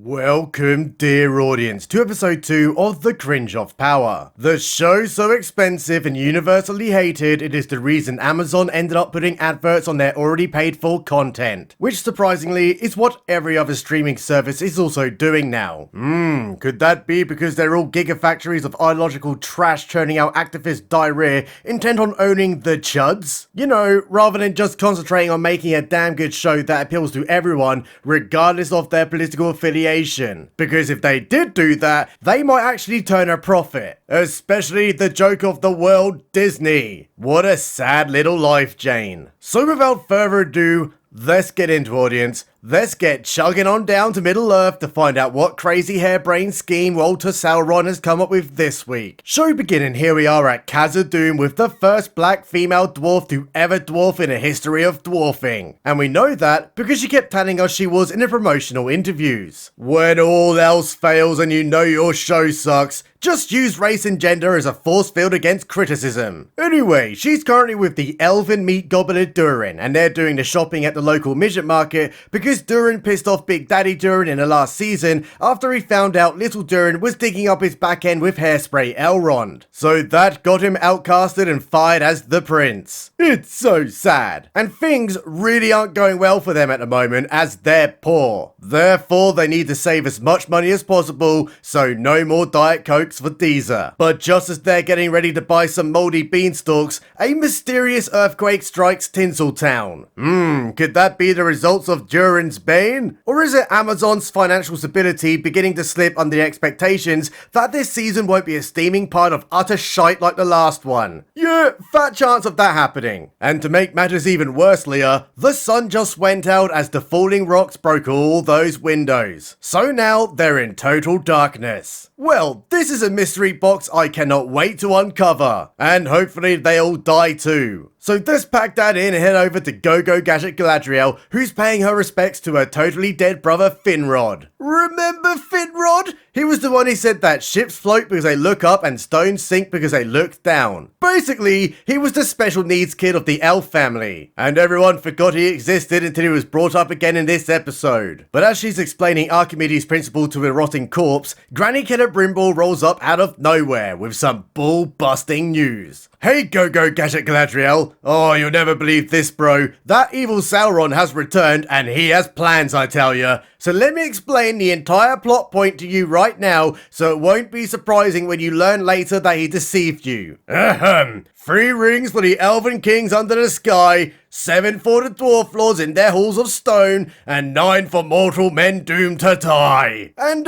Welcome, dear audience, to episode 2 of The Cringe of Power. The show so expensive and universally hated, it is the reason Amazon ended up putting adverts on their already paid for content. Which, surprisingly, is what every other streaming service is also doing now. Could that be because they're all gigafactories of ideological trash churning out activist diarrhea intent on owning the chuds? You know, rather than just concentrating on making a damn good show that appeals to everyone, regardless of their political affiliation. Because if they did do that, they might actually turn a profit. Especially the joke of the world, Disney. What a sad little life, Jane. So without further ado, let's get into audience. Let's get chugging on down to Middle Earth to find out what crazy harebrained scheme Walter Sauron has come up with this week. Show beginning, here we are at Khazad-dûm with the first black female dwarf to ever dwarf in a history of dwarfing. And we know that because she kept telling us she was in the promotional interviews. When all else fails and you know your show sucks, just use race and gender as a force field against criticism. Anyway, she's currently with the elven meat gobbler Durin, and they're doing the shopping at the local midget market because Durin pissed off Big Daddy Durin in the last season after he found out Little Durin was digging up his back end with hairspray Elrond. So that got him outcasted and fired as the prince. It's so sad. And things really aren't going well for them at the moment as they're poor. Therefore, they need to save as much money as possible, so no more Diet Cokes for Deezer. But just as they're getting ready to buy some moldy beanstalks, a mysterious earthquake strikes Tinseltown. Could that be the results of Durin's bane? Or is it Amazon's financial stability beginning to slip under the expectations that this season won't be a steaming pile of utter shite like the last one? Yeah, fat chance of that happening. And to make matters even worse, Leah, the sun just went out as the falling rocks broke all those windows. So now they're in total darkness. Well, this is a mystery box I cannot wait to uncover. And hopefully they all die too. So let's pack that in and head over to Go-Go Gadget Galadriel, who's paying her respects to her totally dead brother Finrod. Remember Finrod? He was the one who said that ships float because they look up and stones sink because they look down. Basically, he was the special needs kid of the elf family. And everyone forgot he existed until he was brought up again in this episode. But as she's explaining Archimedes' principle to a rotting corpse, Granny Celebrimbor rolls up out of nowhere with some ball-busting news. Hey Go-Go Gadget Galadriel. Oh, you'll never believe this, bro. That evil Sauron has returned and he has plans, I tell ya. So let me explain the entire plot point to you right now, so it won't be surprising when you learn later that he deceived you. 3 rings for the elven kings under the sky, 7 for the dwarf lords in their halls of stone, and 9 for mortal men doomed to die. And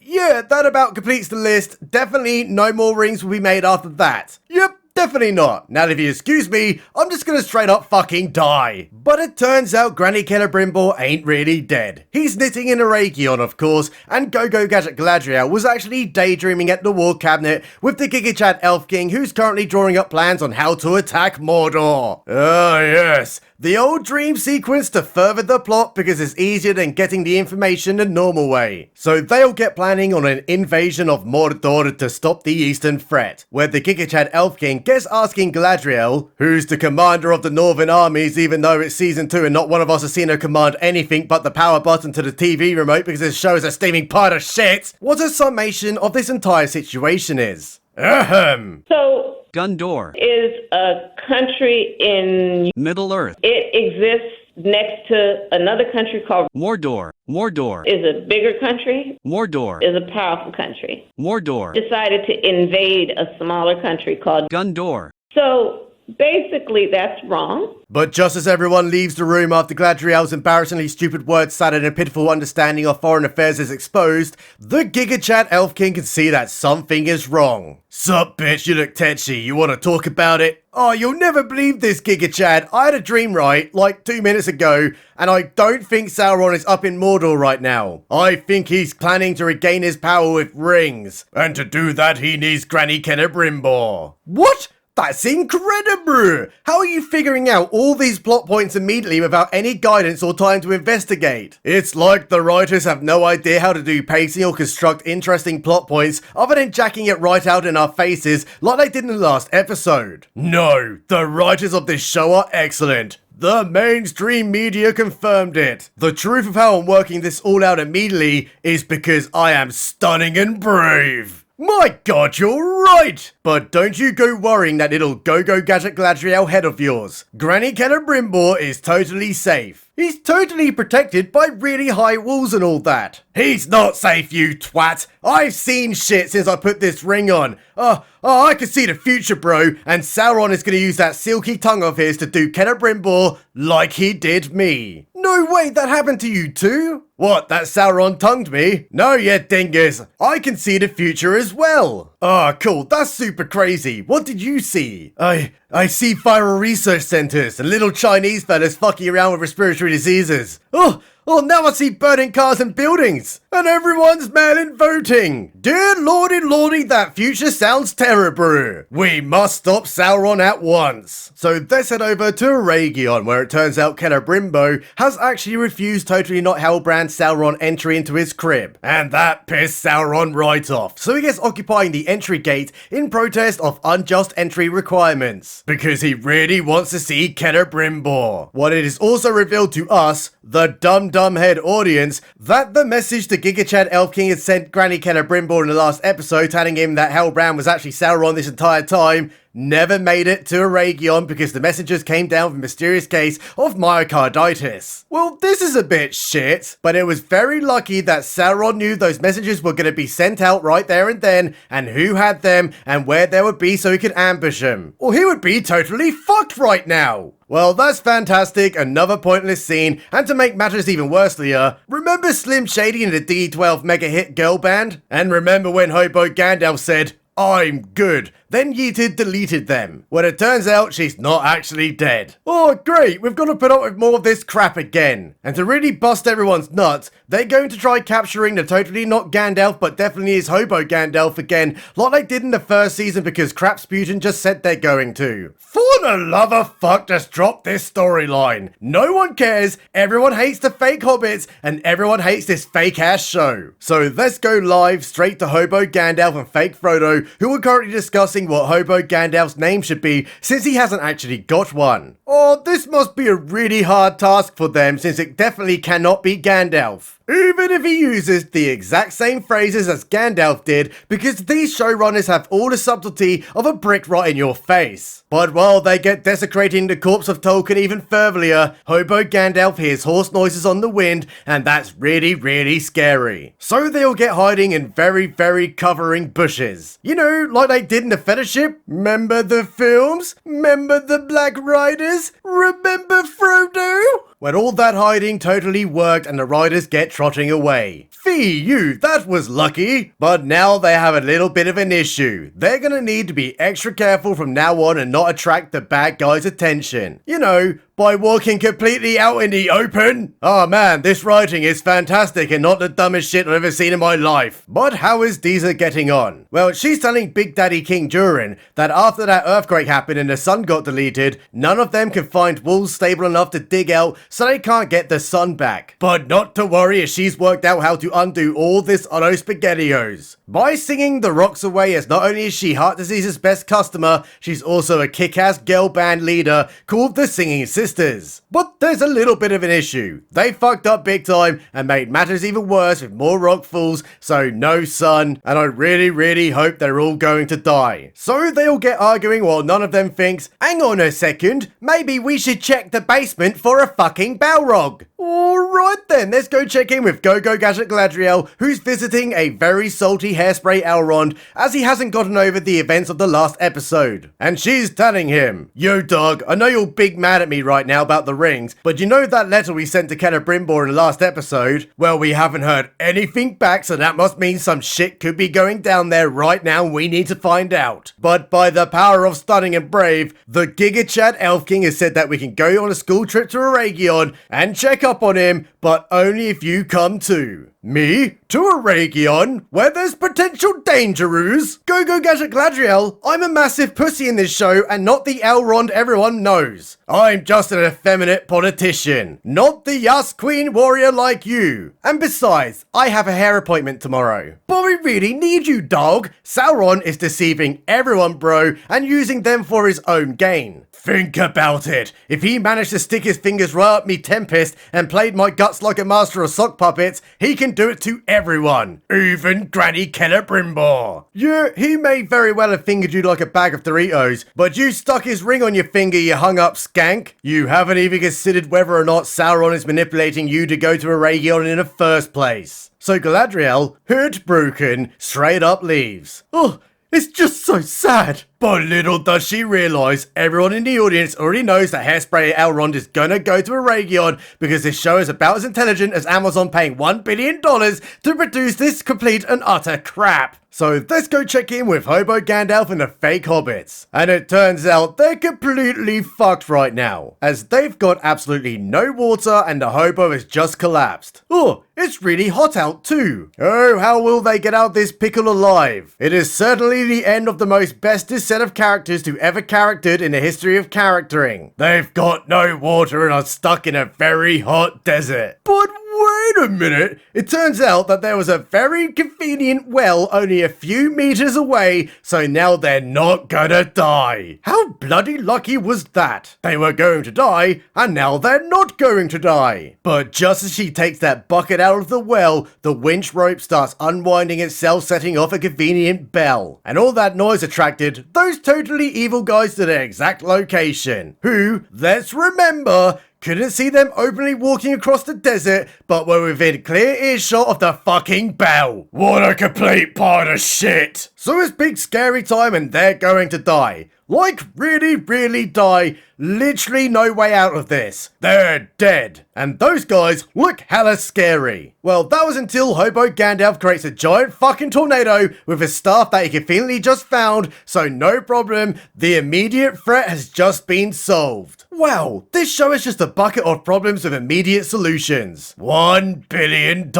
yeah, that about completes the list. Definitely no more rings will be made after that. Yep. Definitely not. Now if you excuse me, I'm just gonna straight up fucking die. But it turns out Granny Celebrimbor ain't really dead. He's knitting in a Region, of course, and Go-Go Gadget Galadriel was actually daydreaming at the war cabinet with the Gigachad Elf King, who's currently drawing up plans on how to attack Mordor. Ah yes, the old dream sequence to further the plot because it's easier than getting the information the normal way. So they'll get planning on an invasion of Mordor to stop the Eastern Threat, where the Gigachad Elf King gets asking Galadriel, who's the commander of the Northern armies even though it's season 2 and not one of us has seen her command anything but the power button to the TV remote because this show is a steaming pile of shit, what a summation of this entire situation is. So, Gondor is a country in Middle Earth. It exists next to another country called Mordor. Mordor is a bigger country. Mordor Is a powerful country. Mordor Decided to invade a smaller country called Gondor. So basically that's wrong. But just as everyone leaves the room after Galadriel's embarrassingly stupid words sat in a pitiful understanding of foreign affairs is exposed, the Gigachad Elf King can see that something is wrong. Sup bitch, you look tetchy, you wanna talk about it? Oh, you'll never believe this, Gigachad. I had a dream, right, like 2 minutes ago, and I don't think Sauron is up in Mordor right now. I think he's planning to regain his power with rings. And to do that, he needs Granny Celebrimbor. What? That's incredible! How are you figuring out all these plot points immediately without any guidance or time to investigate? It's like the writers have no idea how to do pacing or construct interesting plot points other than jacking it right out in our faces like they did in the last episode. No, the writers of this show are excellent. The mainstream media confirmed it. The truth of how I'm working this all out immediately is because I am stunning and brave. My god, you're right! But don't you go worrying that little Go-Go Gadget Galadriel head of yours. Granny Celebrimbor is totally safe. He's totally protected by really high walls and all that. He's not safe, you twat. I've seen shit since I put this ring on. I can see the future, bro. And Sauron is going to use that silky tongue of his to do Celebrimbor like he did me. No way, that happened to you too? What, that Sauron tongued me? No, you dingus. I can see the future as well. Ah, cool. That's super crazy. What did you see? I see viral research centers and little Chinese fellas fucking around with respiratory diseases. Oh, now I see burning cars and buildings. And everyone's mail-in voting. Dear lordy, that future sounds terrible. We must stop Sauron at once. So let's head over to Aragion, where it turns out Celebrimbor has actually refused totally not Halbrand Sauron entry into his crib. And that pissed Sauron right off. So he gets occupying the entry gate in protest of unjust entry requirements. Because he really wants to see Celebrimbor. What it is also revealed to us, the dumb head audience, that the message the Giga Chad Elf King had sent Granny Celebrimbor in the last episode telling him that Halbrand was actually Sauron this entire time never made it to Aragion because the messengers came down with a mysterious case of myocarditis. Well, this is a bit shit, but it was very lucky that Sauron knew those messages were going to be sent out right there and then, and who had them, and where they would be so he could ambush them. Or he would be totally fucked right now. Well, that's fantastic, another pointless scene, and to make matters even worse, Leah, remember Slim Shady and the D12 mega hit girl band? And remember when Hobo Gandalf said, "I'm good," then Yeeted deleted them. Well, it turns out she's not actually dead. Oh, great, we've got to put up with more of this crap again. And to really bust everyone's nuts, they're going to try capturing the totally not Gandalf, but definitely is Hobo Gandalf again, like they did in the first season because Crapsputin just said they're going to. For the love of fuck, just drop this storyline. No one cares, everyone hates the fake hobbits, and everyone hates this fake ass show. So let's go live straight to Hobo Gandalf and fake Frodo, who are currently discussing what Hobo Gandalf's name should be since he hasn't actually got one. Oh, this must be a really hard task for them since it definitely cannot be Gandalf. Even if he uses the exact same phrases as Gandalf did, because these showrunners have all the subtlety of a brick right in your face. But while they get desecrating the corpse of Tolkien even further, Hobo Gandalf hears horse noises on the wind, and that's really scary. So they'll get hiding in very covering bushes. You know, like they did in the Fellowship? Remember the films? Remember the Black Riders? Remember Frodo? When all that hiding totally worked and the riders get trotting away. Fee you, that was lucky. But now they have a little bit of an issue. They're gonna need to be extra careful from now on and not attract the bad guys' attention. You know, by walking completely out in the open. Oh man, this writing is fantastic and not the dumbest shit I've ever seen in my life. But how is Deezer getting on? Well, she's telling Big Daddy King Durin that after that earthquake happened and the sun got deleted, none of them can find walls stable enough to dig out so they can't get the sun back. But not to worry, as she's worked out how to undo all this on those SpaghettiOs. By singing The Rocks Away, as not only is she Heart Disease's best customer, she's also a kick-ass girl band leader called the Singing Sisters. But there's a little bit of an issue. They fucked up big time and made matters even worse with more rock falls, so no sun, and I really hope they're all going to die. So they'll get arguing while none of them thinks, hang on a second, maybe we should check the basement for a fucking Balrog. Alright then, let's go check in with Go-Go Gadget Galadriel, who's visiting a very salty hairspray Elrond, as he hasn't gotten over the events of the last episode. And she's telling him, yo dog, I know you're big mad at me right now about the rings, but you know that letter we sent to Celebrimbor in the last episode? Well, we haven't heard anything back, so that must mean some shit could be going down there right now and we need to find out. But by the power of stunning and brave, the Giga Chad Elf King has said that we can go on a school trip to Aragion and check up on him, but only if you come too. Me? To a Region? Where there's potential dangeroos? Go Gadget Gladriel, I'm a massive pussy in this show and not the Elrond everyone knows. I'm just an effeminate politician, not the Yas Queen warrior like you. And besides, I have a hair appointment tomorrow. But we really need you, dog. Sauron is deceiving everyone, bro, and using them for his own gain. Think about it. If he managed to stick his fingers right up me tempest and played my guts like a master of sock puppets, he can do it to everyone. Even Granny Celebrimbor. Yeah, he may very well have fingered you like a bag of Doritos, but you stuck his ring on your finger, you hung up skank. You haven't even considered whether or not Sauron is manipulating you to go to a Region in the first place. So Galadriel, heartbroken, straight up leaves. Oh, it's just so sad. But little does she realise, everyone in the audience already knows that Hairspray Elrond is gonna go to a Region because this show is about as intelligent as Amazon paying $1 billion to produce this complete and utter crap. So let's go check in with Hobo Gandalf and the fake hobbits. And it turns out they're completely fucked right now, as they've got absolutely no water and the hobo has just collapsed. Oh, it's really hot out too. Oh, how will they get out this pickle alive? It is certainly the end of the most bestest set of characters to ever charactered in the history of charactering. They've got no water and are stuck in a very hot desert. But wait a minute, it turns out that there was a very convenient well only a few meters away, so now they're not gonna die. How bloody lucky was that? They were going to die, and now they're not going to die. But just as she takes that bucket out of the well, the winch rope starts unwinding itself, setting off a convenient bell. And all that noise attracted those totally evil guys to their exact location, who, let's remember, couldn't see them openly walking across the desert, but were within clear earshot of the fucking bell. What a complete pile of shit. So it's big scary time and they're going to die. Like really, really die. Literally no way out of this. They're dead. And those guys look hella scary. Well, that was until Hobo Gandalf creates a giant fucking tornado with a staff that he conveniently just found, so no problem, the immediate threat has just been solved. Wow, this show is just a bucket of problems with immediate solutions. $1 billion.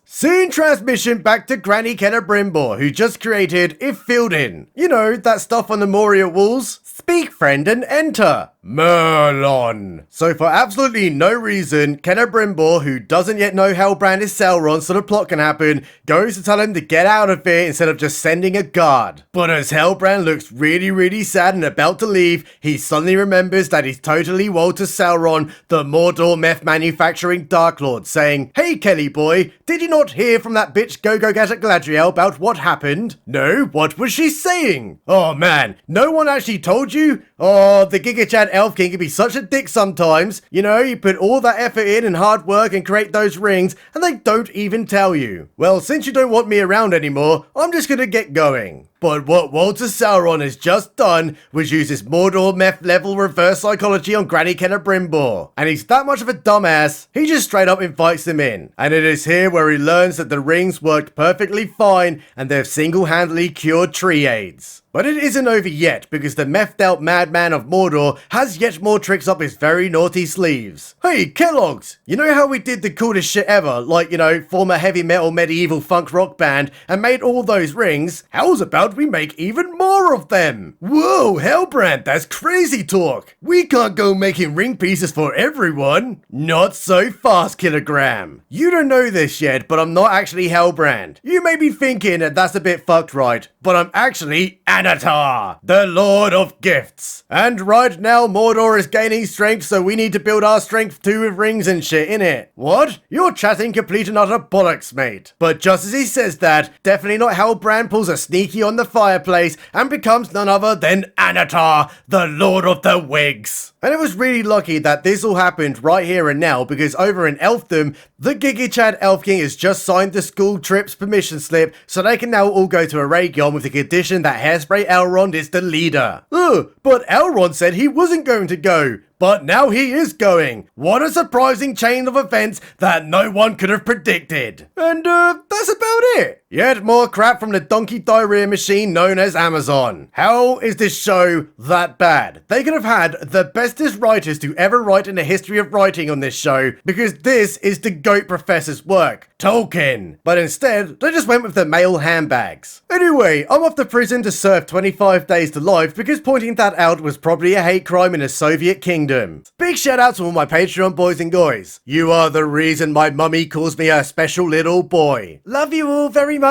Scene transmission back to Granny Celebrimbor, who just created If Filled In. You know, that stuff on the Moria walls? Speak, friend, and enter. Merlon. So for absolutely no reason, Celebrimbor, who doesn't yet know Halbrand is Sauron so the plot can happen, goes to tell him to get out of here instead of just sending a guard. But as Halbrand looks really, really sad and about to leave, he suddenly remembers that he's totally wold to Sauron, the Mordor meth manufacturing Dark Lord, saying, "Hey Kelly boy, did you not hear from that bitch Go-Go Gadget Gladriel about what happened?" "No, what was she saying?" "Oh man, no one actually told you? Oh, the Giga Chad Elf King can be such a dick sometimes. You know, you put all that effort in and hard work and create those rings, and they don't even tell you. Well, since you don't want me around anymore, I'm just gonna get going." But what Walter Sauron has just done was use his Mordor meth level reverse psychology on Granny Celebrimbor. And he's that much of a dumbass, he just straight up invites him in. And it is here where he learns that the rings worked perfectly fine and they've single-handedly cured tree AIDS. But it isn't over yet, because the methed out madman of Mordor has yet more tricks up his very naughty sleeves. Hey, Kellogg's! You know how we did the coolest shit ever, like, you know, form a heavy metal medieval funk rock band and made all those rings? How's about we make even more of them? Whoa, Halbrand, that's crazy talk! We can't go making ring pieces for everyone! Not so fast, Kilogram! You don't know this yet, but I'm not actually Halbrand. You may be thinking that that's a bit fucked, right? But I'm actually Anatar, the Lord of Gifts. And right now Mordor is gaining strength, so we need to build our strength too with rings and shit, innit? What? You're chatting complete and utter bollocks, mate. But just as he says that, definitely not Halbrand pulls a sneaky on the fireplace and becomes none other than Anatar, the Lord of the Wigs. And it was really lucky that this all happened right here and now, because over in Elfdom, the Giga Chad Elf King has just signed the school trip's permission slip, so they can now all go to a Region with the condition that Hairspray Elrond is the leader. Ugh, but Elrond said he wasn't going to go. But now he is going. What a surprising chain of events that no one could have predicted. And that's about it. Yet more crap from the donkey diarrhea machine known as Amazon. How is this show that bad? They could have had the bestest writers to ever write in the history of writing on this show, because this is the GOAT professor's work, Tolkien. But instead, they just went with the male handbags. Anyway, I'm off to prison to serve 25 days to life because pointing that out was probably a hate crime in the Soviet kingdom. Big shout out to all my Patreon boys and guys. You are the reason my mummy calls me a special little boy. Love you all very much.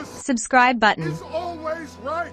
Subscribe button. Is always right.